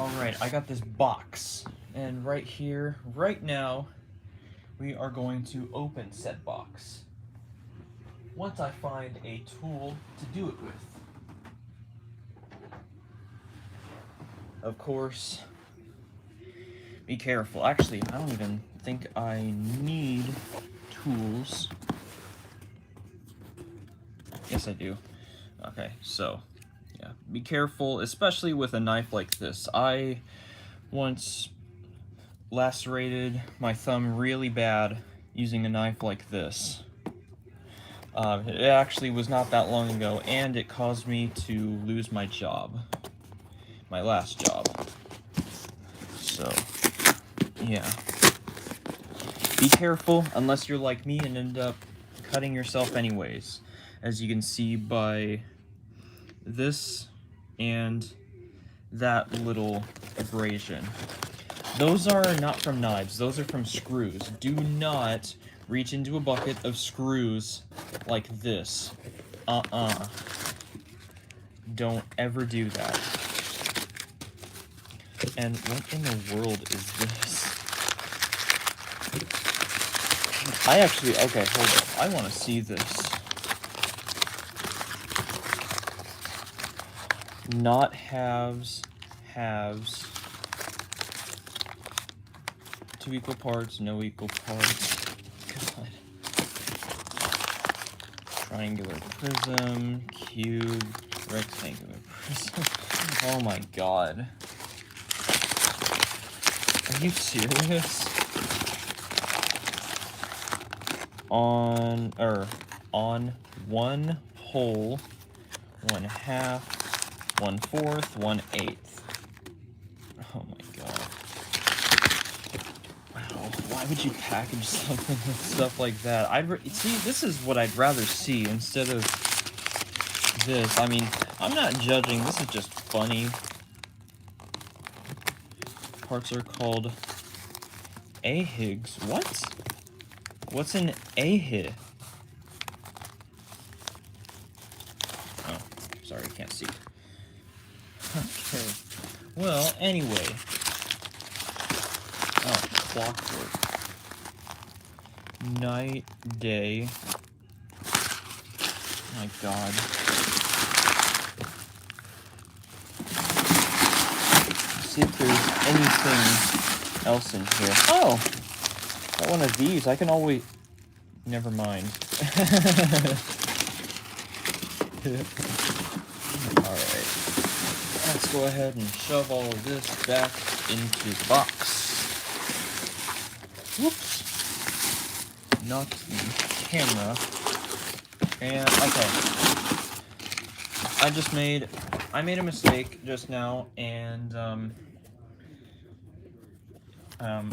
Alright, I got this box, and right here, right now, we are going to open said box. Once I find a tool to do it with. Of course, be careful. Actually, I don't even think I need tools. Yes, I do. Okay, so, yeah, be careful, especially with a knife like this. I once lacerated my thumb really bad using a knife like this. It actually was not that long ago, and it caused me to lose my job. My last job. So, yeah. Be careful, unless you're like me and end up cutting yourself anyways. As you can see by this and that little abrasion. Those are not from knives, those are from screws. Do not reach into a bucket of screws like this. Don't ever do that. And what in the world is this? Okay, hold up. I want to see this. Not halves, halves. 2 equal parts, no equal parts. God. Triangular prism, cube, rectangular prism. Oh my god. Are you serious? On one whole, 1/2, 1/4, 1/8. Oh my god. Wow, why would you package something with stuff like that? See, this is what I'd rather see instead of this. I mean, I'm not judging, this is just funny. Parts are called AHIGs. What? What's an AHIG? Oh, sorry, I can't see. Okay. Well, anyway. Oh, clockwork. Night, day. Oh my god. See if there's anything else in here. Oh! Got one of these. I can always... Never mind. Alright. Let's go ahead and shove all of this back into the box. Whoops. Knocked the camera. And, okay. I made a mistake just now, and,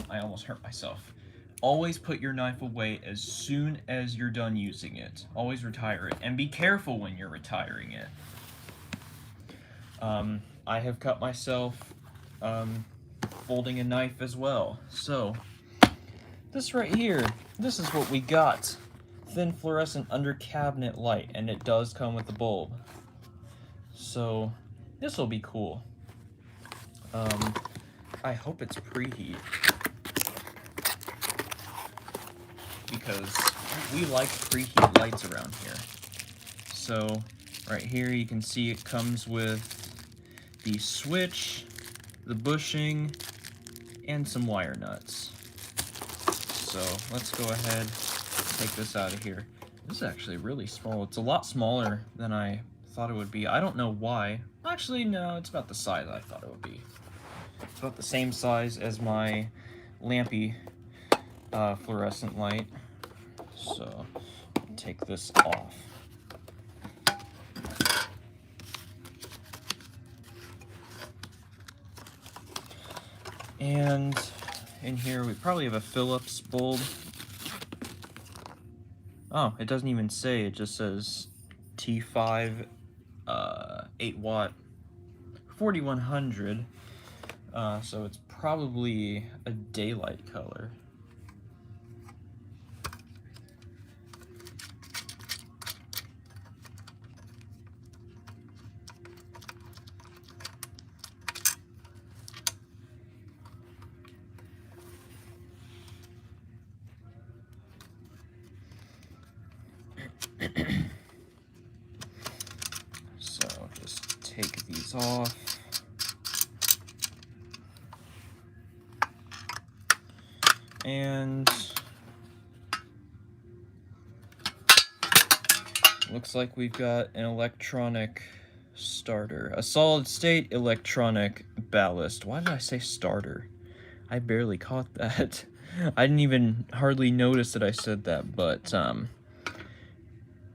I almost hurt myself. Always put your knife away as soon as you're done using it. Always retire it, and be careful when you're retiring it. I have cut myself, folding a knife as well. So, this right here, this is what we got. Thin fluorescent under cabinet light, and it does come with the bulb. So, this will be cool. I hope it's preheat. Because we like preheat lights around here. So, right here you can see it comes with the switch, the bushing, and some wire nuts. So, let's go ahead and take this out of here. This is actually really small. It's a lot smaller than I thought it would be. I don't know why. Actually, no, it's about the size I thought it would be. It's about the same size as my Lampy fluorescent light. So, take this off. And in here we probably have a Philips bulb. Oh, it doesn't even say, it just says T5 8 watt 4100. So it's probably a daylight color. this off. And looks like we've got an electronic starter. A solid state electronic ballast. Why did I say starter? I barely caught that. I didn't even hardly notice that I said that, but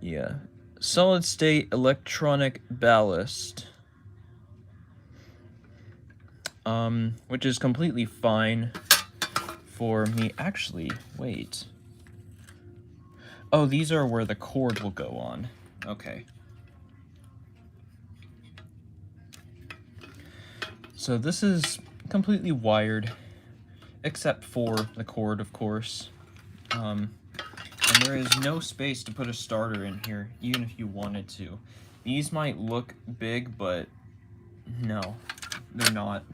yeah. Solid state electronic ballast. Which is completely fine for me. Actually, wait. Oh, these are where the cord will go on. Okay. So this is completely wired, except for the cord, of course. And there is no space to put a starter in here, even if you wanted to. These might look big, but no, they're not.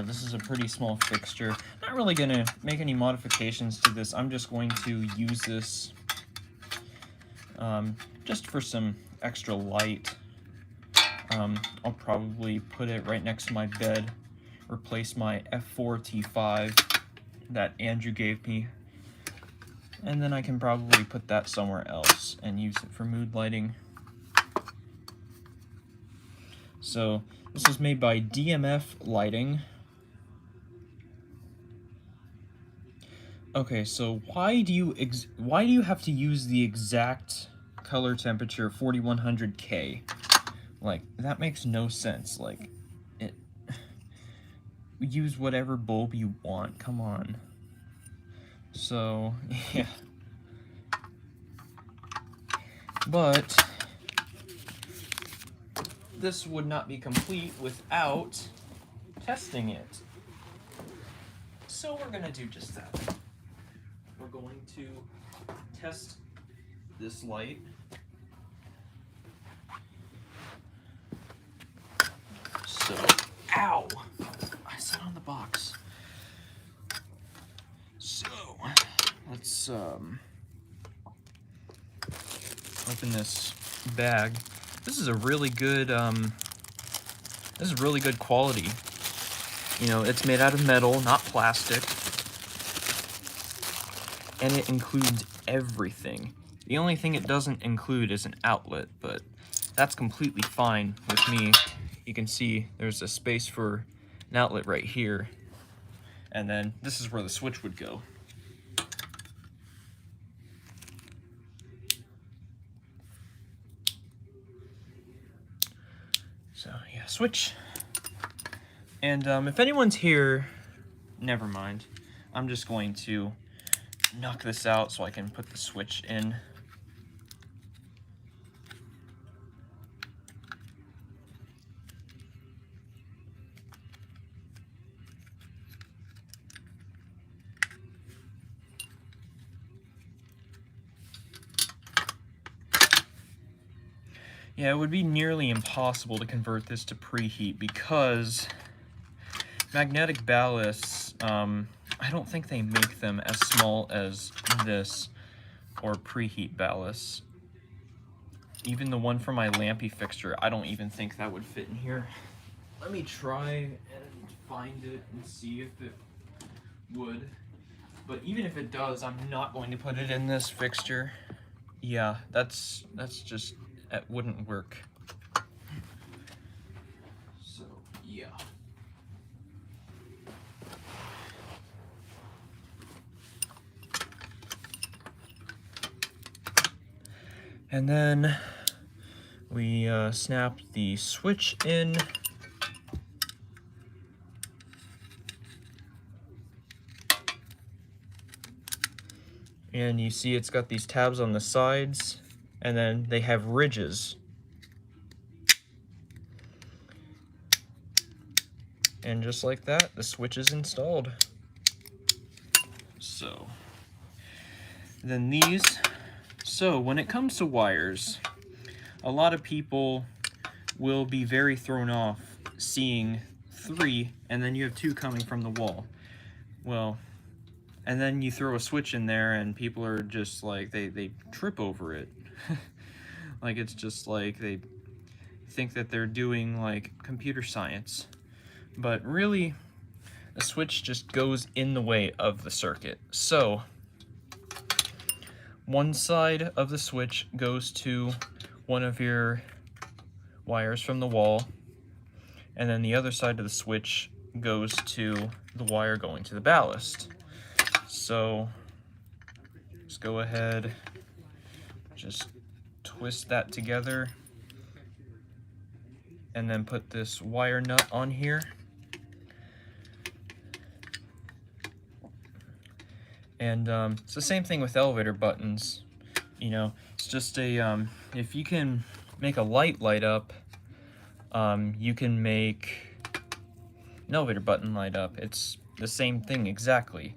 This is a pretty small fixture. Not really gonna make any modifications to this. I'm just going to use this just for some extra light. I'll probably put it right next to my bed, replace my F4 T5 that Andrew gave me, and then I can probably put that somewhere else and use it for mood lighting. So this is made by DMF Lighting. Okay, so why do you have to use the exact color temperature 4100K? Like, that makes no sense. Like, use whatever bulb you want. Come on. So, yeah. But this would not be complete without testing it. So we're gonna do just that. We're going to test this light. So, ow! I sat on the box. So, let's open this bag. This is a really good this is really good quality. You know, it's made out of metal, not plastic. And it includes everything. The only thing it doesn't include is an outlet, but that's completely fine with me. You can see there's a space for an outlet right here. And then this is where the switch would go. So yeah, switch. And if anyone's here, never mind. I'm just going to knock this out so I can put the switch in. Yeah, it would be nearly impossible to convert this to preheat because magnetic ballasts, I don't think they make them as small as this or preheat ballasts. Even the one for my lampy fixture, I don't even think that would fit in here. Let me try and find it and see if it would. But even if it does, I'm not going to put it in this fixture. Yeah, that's just, that wouldn't work. So, yeah. And then we snap the switch in. And you see it's got these tabs on the sides, and then they have ridges. And just like that, the switch is installed. So, then these. So when it comes to wires, a lot of people will be very thrown off seeing 3 and then you have 2 coming from the wall. Well, and then you throw a switch in there and people are just like, they trip over it. Like, it's just like they think that they're doing like computer science, but really the switch just goes in the way of the circuit. So one side of the switch goes to one of your wires from the wall, and then the other side of the switch goes to the wire going to the ballast. So let's go ahead, just twist that together, and then put this wire nut on here. And it's the same thing with elevator buttons. You know, it's just a, if you can make a light light up, you can make an elevator button light up. It's the same thing exactly,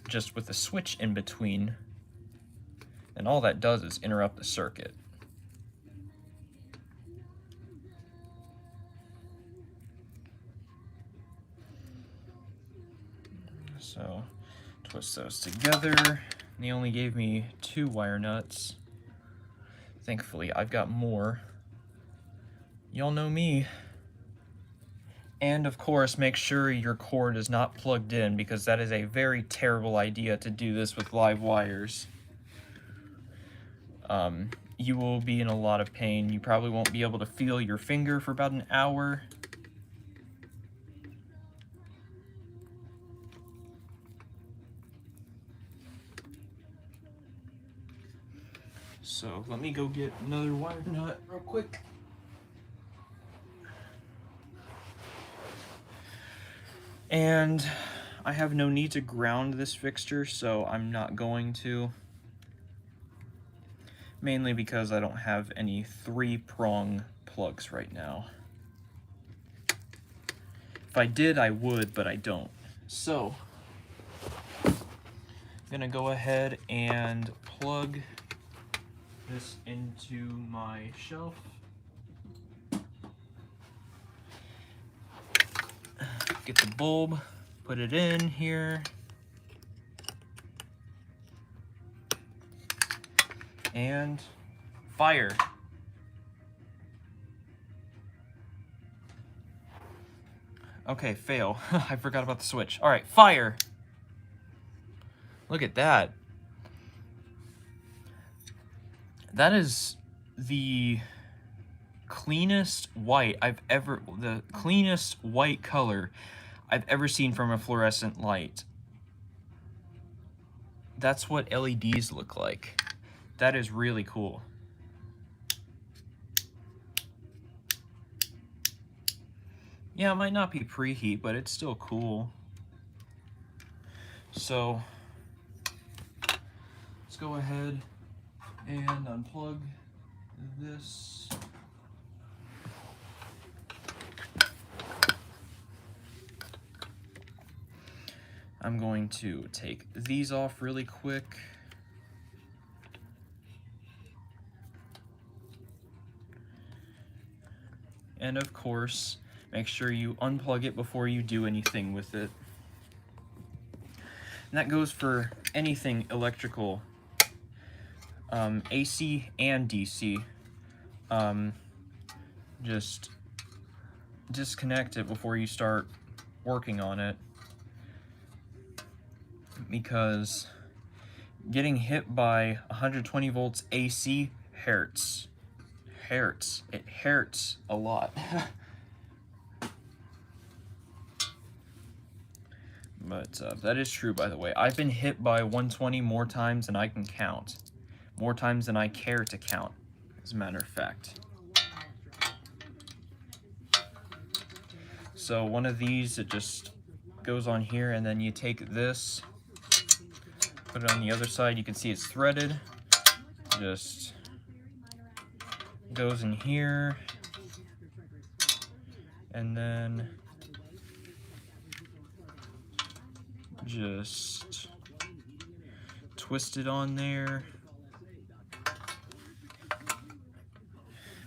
just with a switch in between. And all that does is interrupt the circuit. So twist those together. They only gave me 2 wire nuts. Thankfully, I've got more. Y'all know me. And of course, make sure your cord is not plugged in, because that is a very terrible idea to do this with live wires. You will be in a lot of pain. You probably won't be able to feel your finger for about an hour. So let me go get another wire nut real quick. And I have no need to ground this fixture, so I'm not going to. Mainly because I don't have any 3-prong plugs right now. If I did, I would, but I don't. So I'm gonna go ahead and plug this into my shelf. Get the bulb, put it in here. And fire. Okay, fail. I forgot about the switch. All right, fire. Look at that. That is the cleanest white the cleanest white color I've ever seen from a fluorescent light. That's what LEDs look like. That is really cool. Yeah, it might not be preheat, but it's still cool. So let's go ahead and unplug this. I'm going to take these off really quick. And of course, make sure you unplug it before you do anything with it. And that goes for anything electrical, AC and DC. Just disconnect it before you start working on it, because getting hit by 120 volts AC hurts. It hurts a lot. But that is true, by the way. I've been hit by 120 more times than I can count. More times than I care to count, as a matter of fact. So one of these, it just goes on here, and then you take this, put it on the other side. You can see it's threaded. Just goes in here, and then just twist it on there.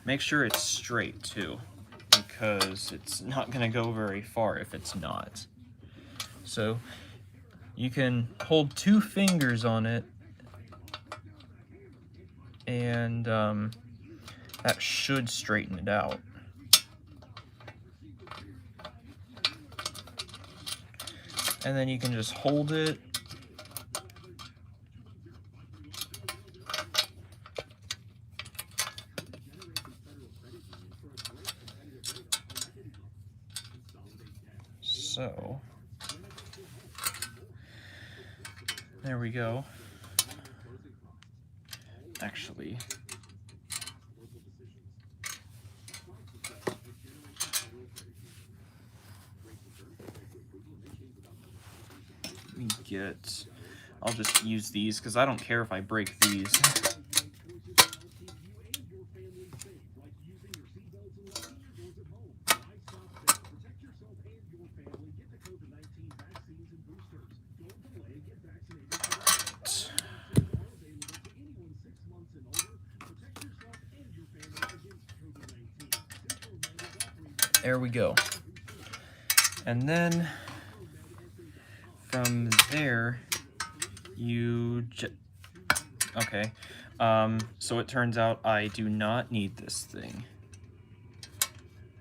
Make sure it's straight too, because it's not going to go very far if it's not. So you can hold 2 fingers on it and That should straighten it out. And then you can just hold it. So, there we go. Actually, let me get, I'll just use these because I don't care if I break these. There we go. And then from there, okay. So it turns out I do not need this thing.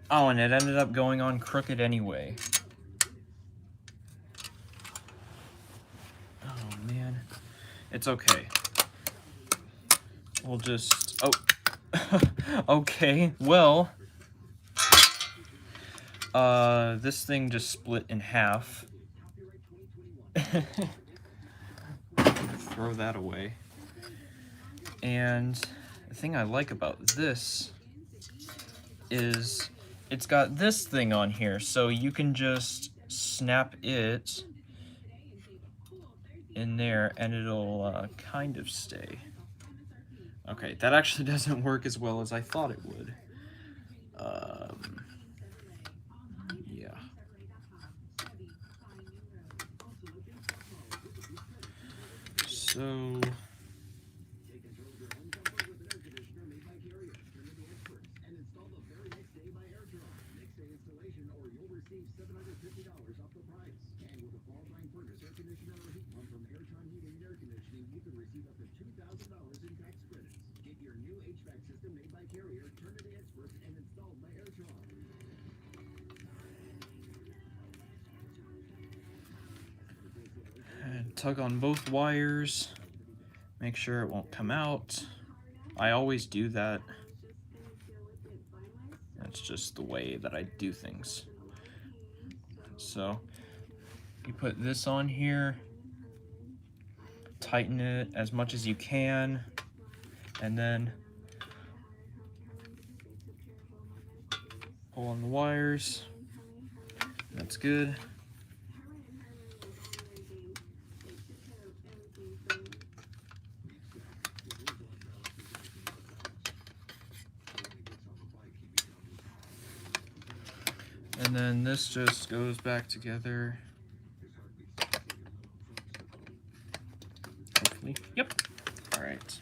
Oh, and it ended up going on crooked anyway. Oh, man. It's okay. We'll just... Oh. Okay, well... this thing just split in half. Throw that away. And the thing I like about this is it's got this thing on here, so you can just snap it in there and it'll kind of stay. Okay, that actually doesn't work as well as I thought it would. Yeah. So... and tug on both wires, make sure it won't come out. I always do that. That's just the way that I do things. So you put this on here, tighten it as much as you can, and then pull on the wires. That's good. And then this just goes back together. Hopefully. Yep. All right.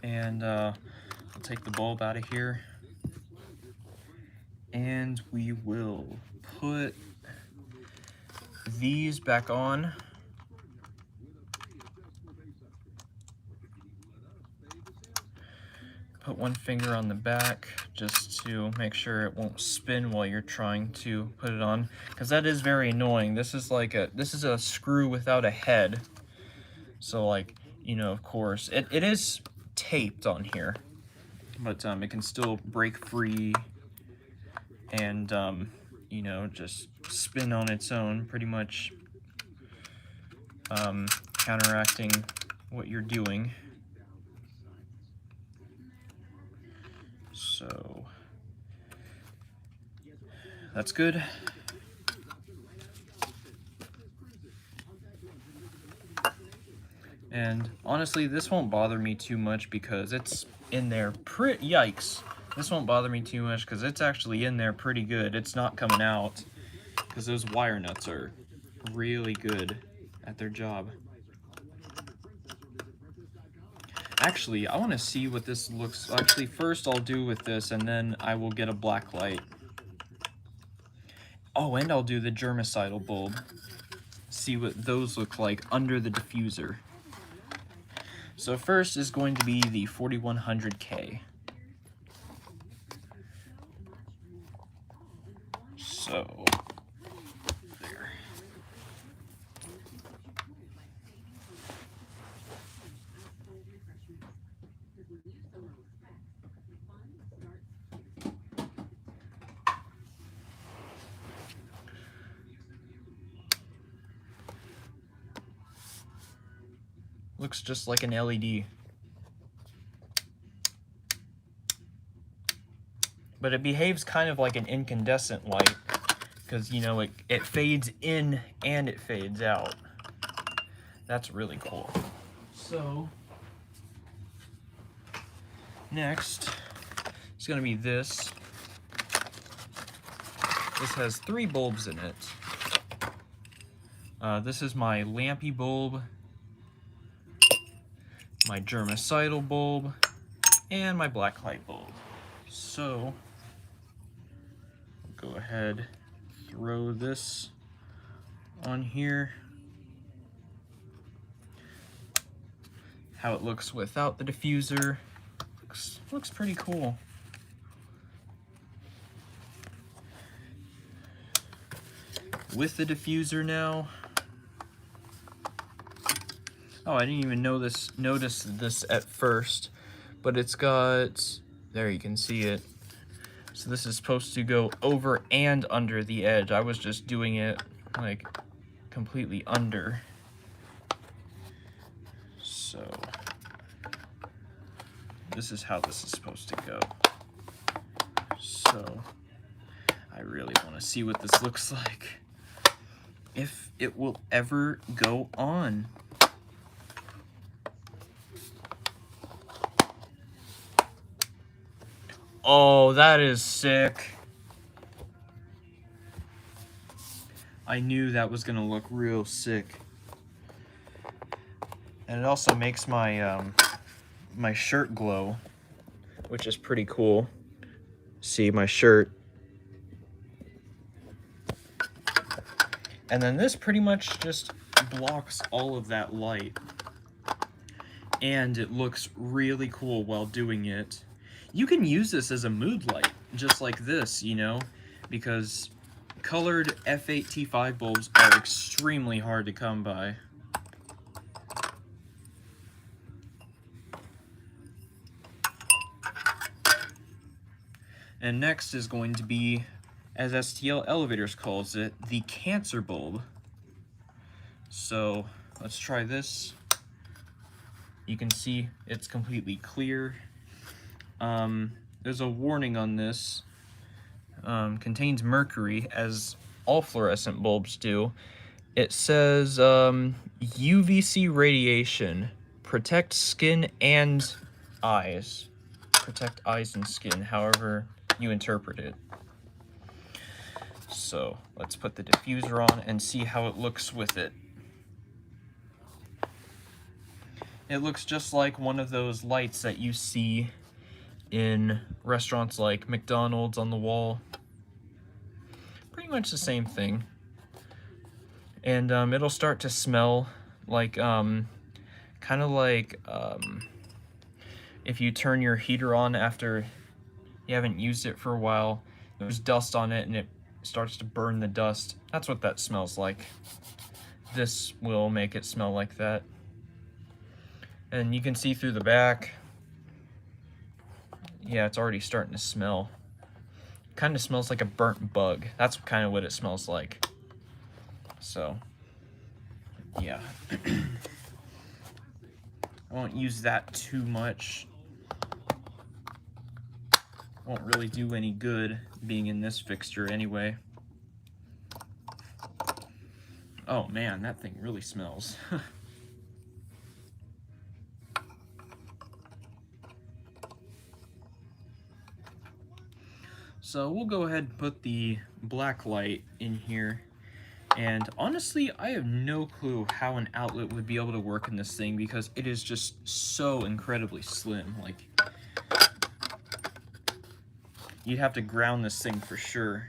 And I'll take the bulb out of here, and we will put these back on. Put one finger on the back just to make sure it won't spin while you're trying to put it on, because that is very annoying. This is a screw without a head, so like, you know, of course it is taped on here, but it can still break free and you know, just spin on its own, pretty much counteracting what you're doing. So that's good. And honestly, this won't bother me too much because it's in there yikes. This won't bother me too much because it's actually in there pretty good. It's not coming out because those wire nuts are really good at their job. Actually, I want to see what this looks. Actually, first I'll do with this, and then I will get a black light. Oh, and I'll do the germicidal bulb. See what those look like under the diffuser. So first is going to be the 4100K. So, there. Looks just like an LED. But it behaves kind of like an incandescent light, because, you know, it fades in and it fades out. That's really cool. So, next, it's going to be this. This has 3 bulbs in it. This is my lampy bulb, my germicidal bulb, and my black light bulb. So, go ahead, throw this on here. How it looks without the diffuser. Looks pretty cool. With the diffuser now. Oh, I didn't even notice this at first, but it's got, there you can see it. So this is supposed to go over and under the edge. I was just doing it like completely under. So this is how this is supposed to go. So I really want to see what this looks like. If it will ever go on. Oh, that is sick. I knew that was gonna look real sick. And it also makes my my shirt glow, which is pretty cool. See my shirt. And then this pretty much just blocks all of that light. And it looks really cool while doing it. You can use this as a mood light, just like this, you know, because colored F8 T5 bulbs are extremely hard to come by. And next is going to be, as STL Elevators calls it, the cancer bulb. So let's try this. You can see it's completely clear. There's a warning on this. Contains mercury, as all fluorescent bulbs do. It says UVC radiation, protect skin and eyes. Protect eyes and skin, however you interpret it. So let's put the diffuser on and see how it looks with it. It looks just like one of those lights that you see in restaurants like McDonald's on the wall. Pretty much the same thing. And it'll start to smell like, kind of like if you turn your heater on after you haven't used it for a while, there's dust on it and it starts to burn the dust. That's what that smells like. This will make it smell like that. And you can see through the back. Yeah, it's already starting to smell. Kind of smells like a burnt bug. That's kind of what it smells like. So, yeah. I won't use that too much. Won't really do any good being in this fixture anyway. Oh man, that thing really smells. So we'll go ahead and put the black light in here, And honestly, I have no clue how an outlet would be able to work in this thing because it is just so incredibly slim. Like, you'd have to ground this thing for sure.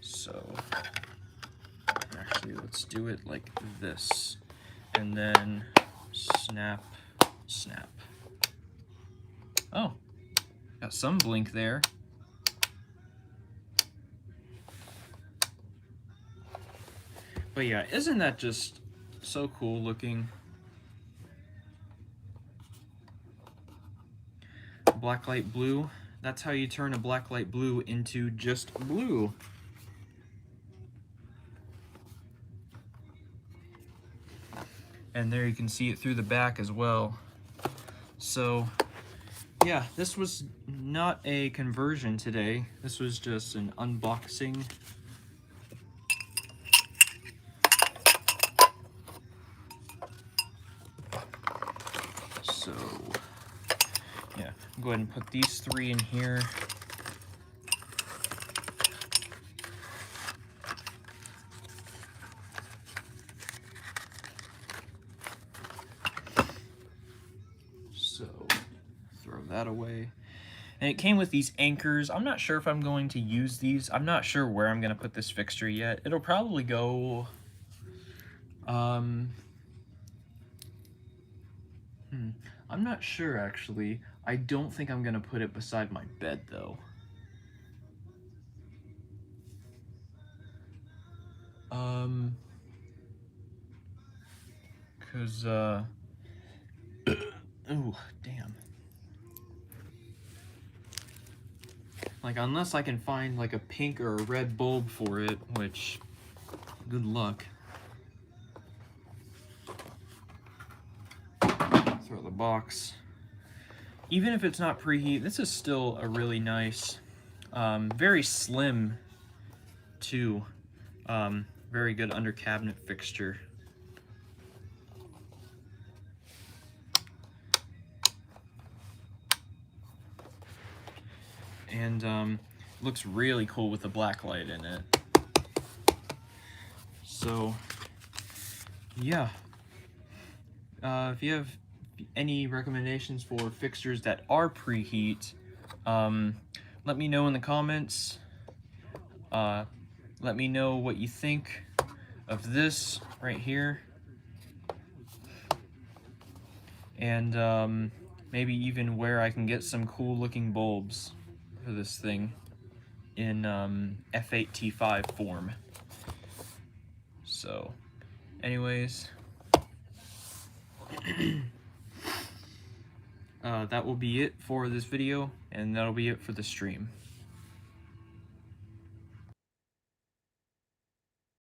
So, actually, let's do it like this. And then snap, snap. Oh, got some blink there. But yeah, isn't that just so cool looking? Blacklight blue. That's how you turn a blacklight blue into just blue. And there you can see it through the back as well. So yeah, this was not a conversion today. This was just an unboxing. So yeah, go ahead and put these 3 in here. So throw that away. And it came with these anchors. I'm not sure if I'm going to use these. I'm not sure where I'm going to put this fixture yet. It'll probably go... I'm not sure, actually. I don't think I'm going to put it beside my bed, though. Because, oh, damn. Like, unless I can find, like, a pink or a red bulb for it, which, good luck. Throw the box. Even if it's not preheat, this is still a really nice, very slim, too. Very good under cabinet fixture. And looks really cool with the black light in it. So yeah, if you have any recommendations for fixtures that are preheat, let me know in the comments. Let me know what you think of this right here, and maybe even where I can get some cool looking bulbs for this thing in F8T5 form. So anyways, that will be it for this video, and that'll be it for the stream.